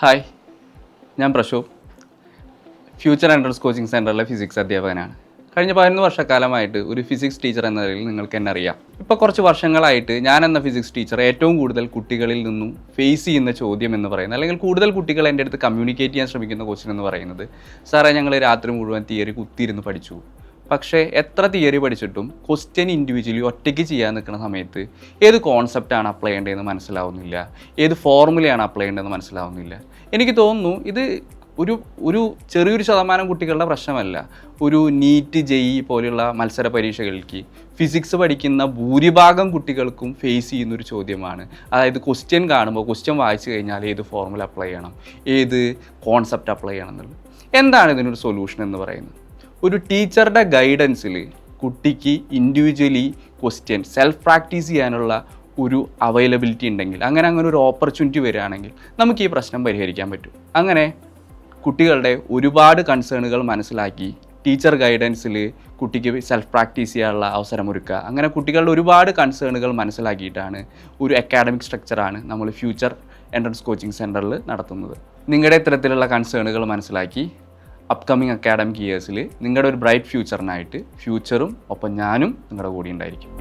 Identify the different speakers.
Speaker 1: Hi, ഞാൻ Prashobh. Future entrance coaching സെൻറ്ററിലെ physics അധ്യാപകനാണ്. കഴിഞ്ഞ 11 വർഷക്കാലമായിട്ട് ഒരു ഫിസിക്സ് ടീച്ചർ എന്ന നിലയിൽ നിങ്ങൾക്ക് എന്നെ അറിയാം. ഇപ്പോൾ കുറച്ച് വർഷങ്ങളായിട്ട് ഞാൻ എന്ന ഫിസിക്സ് ടീച്ചർ ഏറ്റവും കൂടുതൽ കുട്ടികളിൽ നിന്നും ഫേസ് ചെയ്യുന്ന ചോദ്യം എന്ന് പറയുന്നത്, അല്ലെങ്കിൽ കൂടുതൽ കുട്ടികൾ എൻ്റെ അടുത്ത് കമ്മ്യൂണിക്കേറ്റ് ചെയ്യാൻ ശ്രമിക്കുന്ന ക്വസ്റ്റ്യൻ എന്ന് പറയുന്നത്, സാറേ ഞങ്ങൾ രാത്രി മുഴുവൻ തിയറി കുത്തിയിരുന്ന് പഠിച്ചു, പക്ഷേ എത്ര തിയറി പഠിച്ചിട്ടും ക്വസ്റ്റ്യൻ ഇൻഡിവിജ്വലി ഒറ്റയ്ക്ക് ചെയ്യാൻ നിൽക്കുന്ന സമയത്ത് ഏത് കോൺസെപ്റ്റാണ് അപ്ലൈ ചെയ്യേണ്ടതെന്ന് മനസ്സിലാവുന്നില്ല, ഏത് ഫോർമുലയാണ് അപ്ലൈ ചെയ്യേണ്ടതെന്ന് മനസ്സിലാവുന്നില്ല. എനിക്ക് തോന്നുന്നു ഇത് ഒരു ചെറിയൊരു ശതമാനം കുട്ടികളുടെ പ്രശ്നമല്ല. ഒരു നീറ്റ് ജെഇ പോലെയുള്ള മത്സര പരീക്ഷകൾക്ക് ഫിസിക്സ് പഠിക്കുന്ന ഭൂരിഭാഗം കുട്ടികൾക്കും ഫേസ് ചെയ്യുന്നൊരു ചോദ്യമാണ്. അതായത് ക്വസ്റ്റ്യൻ കാണുമ്പോൾ ക്വസ്റ്റ്യൻ വായിച്ചു കഴിഞ്ഞാൽ ഏത് ഫോർമുല അപ്ലൈ ചെയ്യണം, ഏത് കോൺസെപ്റ്റ് അപ്ലൈ ചെയ്യണം എന്നുള്ളത്. എന്താണ് ഇതിനൊരു സൊല്യൂഷൻ എന്ന് പറയുന്നത്? ഒരു ടീച്ചറുടെ ഗൈഡൻസിൽ കുട്ടിക്ക് ഇൻഡിവിജ്വലി ക്വസ്റ്റ്യൻ സെൽഫ് പ്രാക്ടീസ് ചെയ്യാനുള്ള ഒരു അവൈലബിലിറ്റി ഉണ്ടെങ്കിൽ, അങ്ങനെ ഒരു ഓപ്പർച്യൂണിറ്റി വരികയാണെങ്കിൽ നമുക്ക് ഈ പ്രശ്നം പരിഹരിക്കാൻ പറ്റും. അങ്ങനെ കുട്ടികളുടെ ഒരുപാട് കൺസേണുകൾ മനസ്സിലാക്കി ടീച്ചർ ഗൈഡൻസിൽ കുട്ടിക്ക് സെൽഫ് പ്രാക്ടീസ് ചെയ്യാനുള്ള അവസരമൊരുക്കുക. അങ്ങനെ കുട്ടികളുടെ ഒരുപാട് കൺസേണുകൾ മനസ്സിലാക്കിയിട്ടാണ് ഒരു അക്കാഡമിക് സ്ട്രക്ചറാണ് നമ്മൾ ഫ്യൂച്ചർ എൻട്രൻസ് കോച്ചിങ് സെൻറ്ററിൽ നടത്തുന്നത്. നിങ്ങളുടെ ഇത്തരത്തിലുള്ള കൺസേണുകൾ മനസ്സിലാക്കി അപ്കമിങ് അക്കാഡമിക് ഇയേഴ്സിൽ നിങ്ങളുടെ ഒരു ബ്രൈറ്റ് ഫ്യൂച്ചറിനായിട്ട് ഫ്യൂച്ചറും ഒപ്പം ഞാനും നിങ്ങളുടെ കൂടെ ഉണ്ടായിരിക്കും.